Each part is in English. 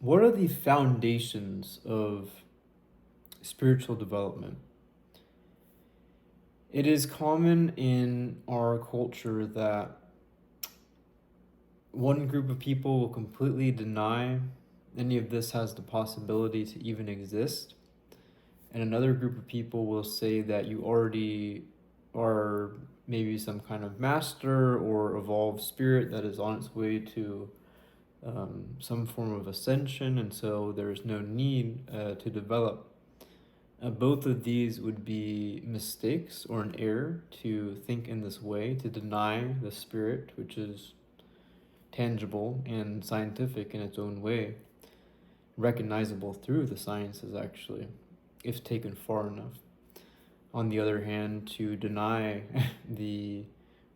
what are the foundations of spiritual development? It is common in our culture that one group of people will completely deny any of this has the possibility to even exist, and another group of people will say that you already are maybe some kind of master or evolved spirit that is on its way to some form of ascension, and so there's no need to develop. Both of these would be mistakes or an error to think in this way, to deny the spirit, which is tangible and scientific in its own way, recognizable through the sciences actually, if taken far enough. On the other hand, to deny the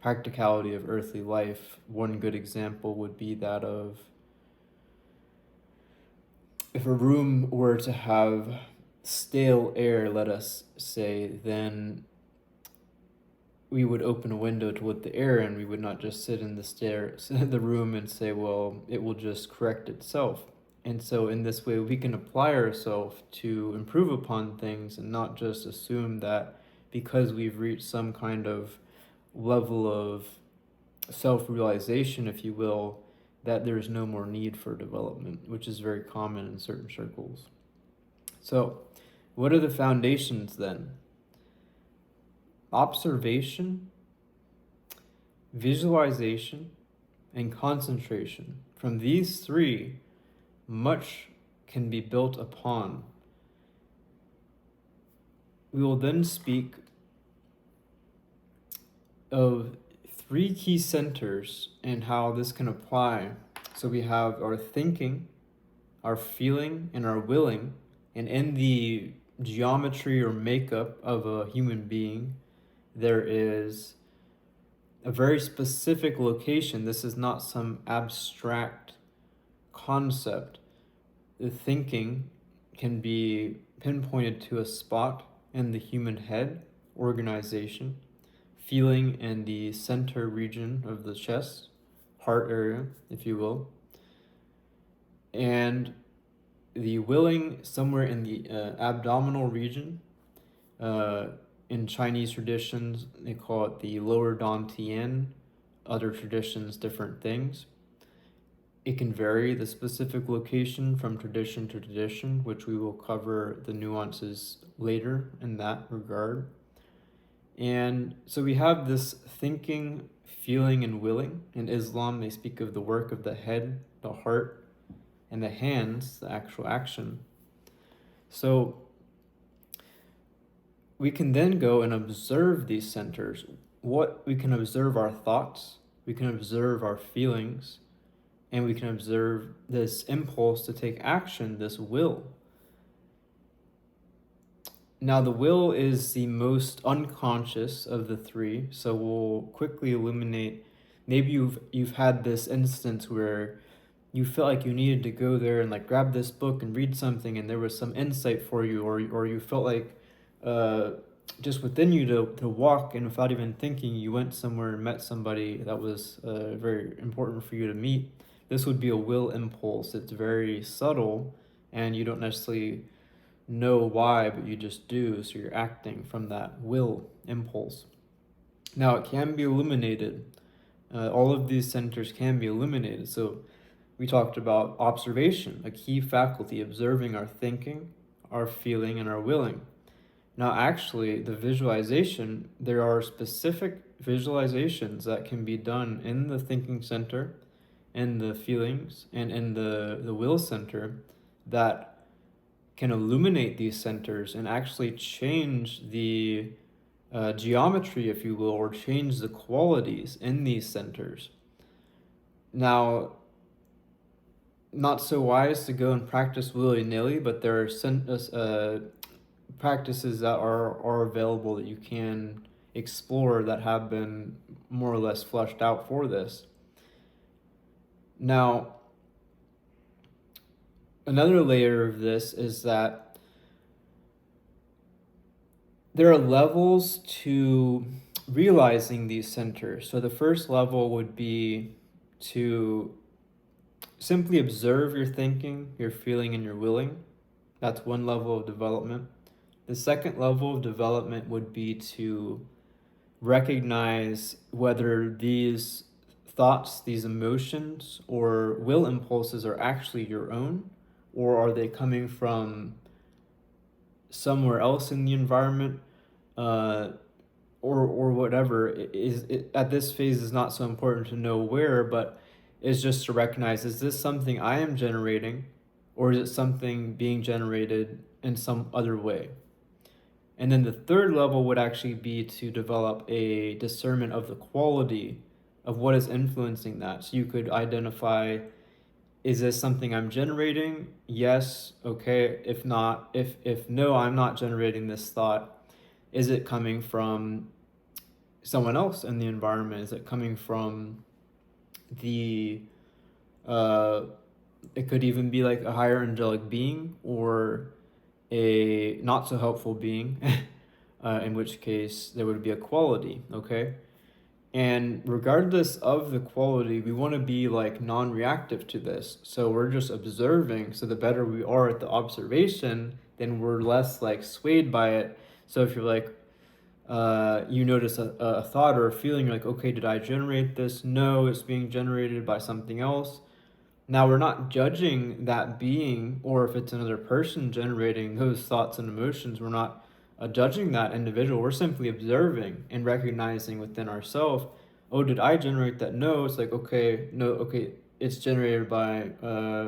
practicality of earthly life, one good example would be that of if a room were to have stale air, let us say, then we would open a window to let the air in. We would not just sit in the room and say, well, it will just correct itself. And so in this way, we can apply ourselves to improve upon things and not just assume that because we've reached some kind of level of self-realization, if you will, that there's no more need for development, which is very common in certain circles. So, what are the foundations then? Observation, visualization, and concentration. From these three, much can be built upon. We will then speak of three key centers and how this can apply. So we have our thinking, our feeling, and our willing. And in the geometry or makeup of a human being, there is a very specific location. This is not some abstract concept. The thinking can be pinpointed to a spot in the human head organization, feeling in the center region of the chest, heart area, if you will, and the willing somewhere in the abdominal region. In Chinese traditions, they call it the lower dantian. Other traditions, different things. It can vary the specific location from tradition to tradition, which we will cover the nuances later in that regard. And so we have this thinking, feeling, and willing. In Islam, they speak of the work of the head, the heart, and the hands, the actual action. So we can then go and observe these centers. We can observe our thoughts, we can observe our feelings, and we can observe this impulse to take action, this will. Now, the will is the most unconscious of the three, so we'll quickly illuminate. Maybe you've had this instance where you felt like you needed to go there and like grab this book and read something, and there was some insight for you, or you felt like just within you to walk, and without even thinking, you went somewhere and met somebody that was very important for you to meet. This would be a will impulse. It's very subtle, and you don't necessarily know why, but you just do, so you're acting from that will impulse. Now, it can be illuminated. All of these centers can be illuminated. So we talked about observation, a key faculty, observing our thinking, our feeling, and our willing. Now, actually, the visualization, there are specific visualizations that can be done in the thinking center, in the feelings, and in the will center that can illuminate these centers and actually change the geometry, if you will, or change the qualities in these centers. Now, not so wise to go and practice willy-nilly, but there are practices that are available that you can explore that have been more or less fleshed out for this. Now, another layer of this is that there are levels to realizing these centers. So the first level would be to simply observe your thinking, your feeling, and your willing. That's one level of development. The second level of development would be to recognize whether these thoughts, these emotions, or will impulses are actually your own, or are they coming from somewhere else in the environment, uh, or whatever. At this phase is not so important to know where, but is just to recognize, is this something I am generating, or is it something being generated in some other way? And then the third level would actually be to develop a discernment of the quality of what is influencing that. So you could identify, is this something I'm generating? Yes. Okay. If not, if no, I'm not generating this thought. Is it coming from someone else in the environment? Is it coming from the uh it could even be like a higher angelic being or a not so helpful being, in which case there would be a quality, okay? And regardless of the quality, we want to be like non-reactive to this. So we're just observing. So the better we are at the observation, then we're less like swayed by it. So if you're like, you notice a thought or a feeling, you're like, okay, did I generate this? No, it's being generated by something else. Now we're not judging that being, or if it's another person generating those thoughts and emotions, we're not judging that individual. We're simply observing and recognizing within ourselves, oh, did I generate that? No, it's like, okay, no, okay, it's generated by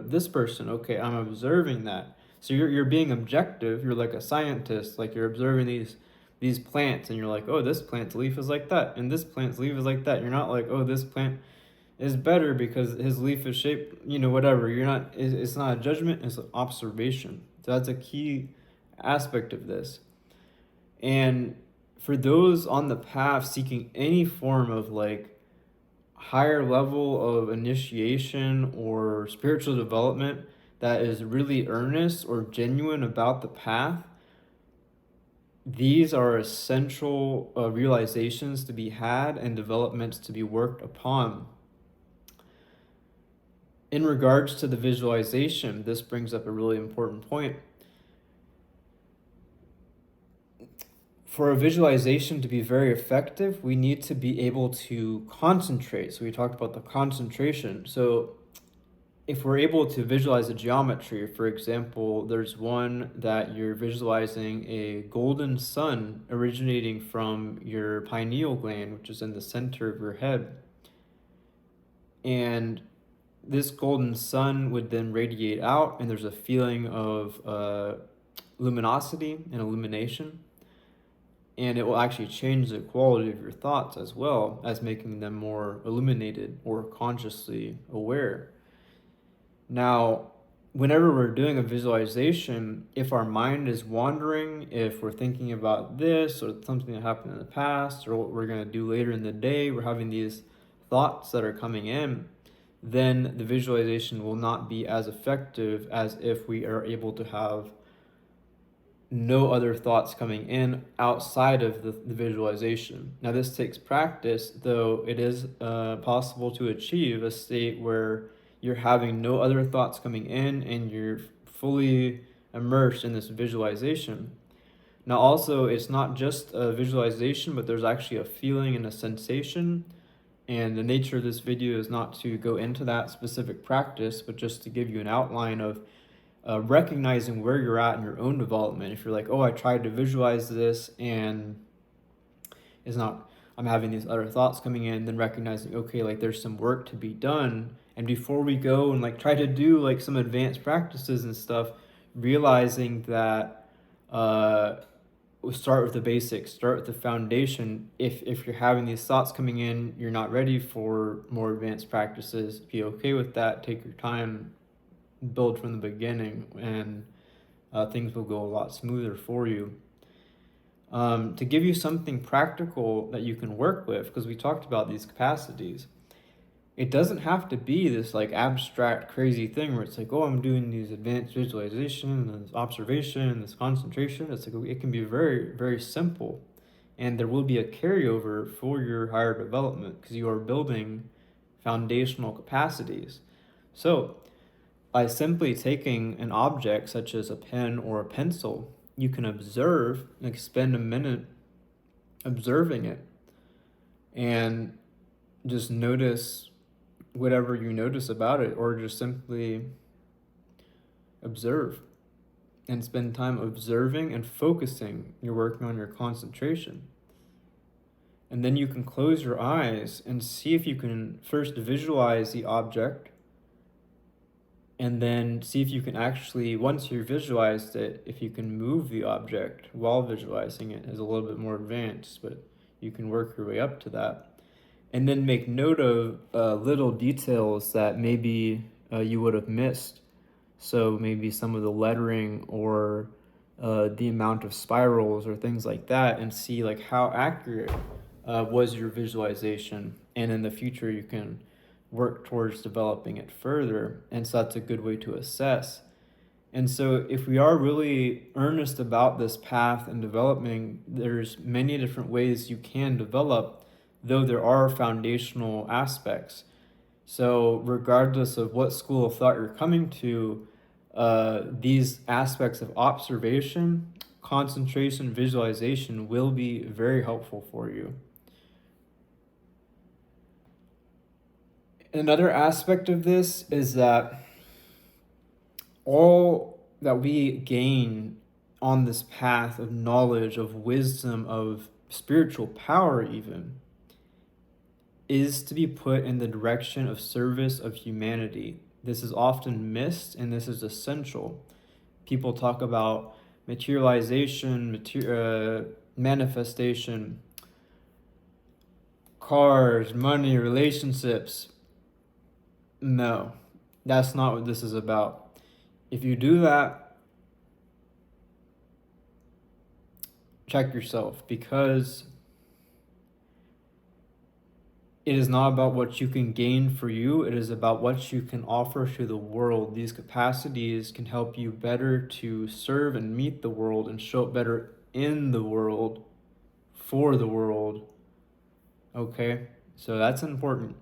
this person. Okay, I'm observing that. So you're being objective. You're like a scientist. Like you're observing these plants, and you're like, oh, this plant's leaf is like that, and this plant's leaf is like that. You're not like, oh, this plant is better because his leaf is shaped, whatever. You're not, it's not a judgment, it's an observation. So that's a key aspect of this. And for those on the path seeking any form of like higher level of initiation or spiritual development that is really earnest or genuine about the path, these are essential realizations to be had and developments to be worked upon. In regards to the visualization, this brings up a really important point. For a visualization to be very effective, we need to be able to concentrate. So we talked about the concentration. So if we're able to visualize a geometry, for example, there's one that you're visualizing a golden sun originating from your pineal gland, which is in the center of your head. And this golden sun would then radiate out, and there's a feeling of luminosity and illumination. And it will actually change the quality of your thoughts as well as making them more illuminated or consciously aware. Now, whenever we're doing a visualization, if our mind is wandering, if we're thinking about this or something that happened in the past or what we're going to do later in the day, we're having these thoughts that are coming in, then the visualization will not be as effective as if we are able to have no other thoughts coming in outside of the visualization. Now, this takes practice, though it is possible to achieve a state where you're having no other thoughts coming in and you're fully immersed in this visualization. Now, also, it's not just a visualization, but there's actually a feeling and a sensation. And the nature of this video is not to go into that specific practice, but just to give you an outline of recognizing where you're at in your own development. If you're like, oh, I tried to visualize this and it's not, I'm having these other thoughts coming in, then recognizing, okay, like there's some work to be done. And before we go and like try to do like some advanced practices and stuff, realizing that we'll start with the basics, start with the foundation. If you're having these thoughts coming in, you're not ready for more advanced practices, be okay with that, take your time, build from the beginning, and things will go a lot smoother for you. To give you something practical that you can work with, because we talked about these capacities, it doesn't have to be this like abstract crazy thing where it's like, oh, I'm doing these advanced visualization and this observation and this concentration. It's like, it can be very, very simple, and there will be a carryover for your higher development because you are building foundational capacities. So, by simply taking an object such as a pen or a pencil, you can observe, like spend a minute observing it, and just notice whatever you notice about it, or just simply observe and spend time observing and focusing. You're working on your concentration. And then you can close your eyes and see if you can first visualize the object, and then see if you can actually, once you've visualized it, if you can move the object while visualizing it. Is a little bit more advanced, but you can work your way up to that. And then make note of little details that maybe you would have missed. So maybe some of the lettering, or the amount of spirals or things like that, and see like how accurate was your visualization. And in the future, you can work towards developing it further. And so that's a good way to assess. And so if we are really earnest about this path and developing, there's many different ways you can develop, though there are foundational aspects. So regardless of what school of thought you're coming to, these aspects of observation, concentration, visualization will be very helpful for you. Another aspect of this is that all that we gain on this path of knowledge, of wisdom, of spiritual power even, is to be put in the direction of service of humanity. This is often missed, and this is essential. People talk about materialization, manifestation, cars, money, relationships. No, that's not what this is about. If you do that, check yourself, because it is not about what you can gain for you. It is about what you can offer to the world. These capacities can help you better to serve and meet the world and show up better in the world, for the world. Okay, so that's important.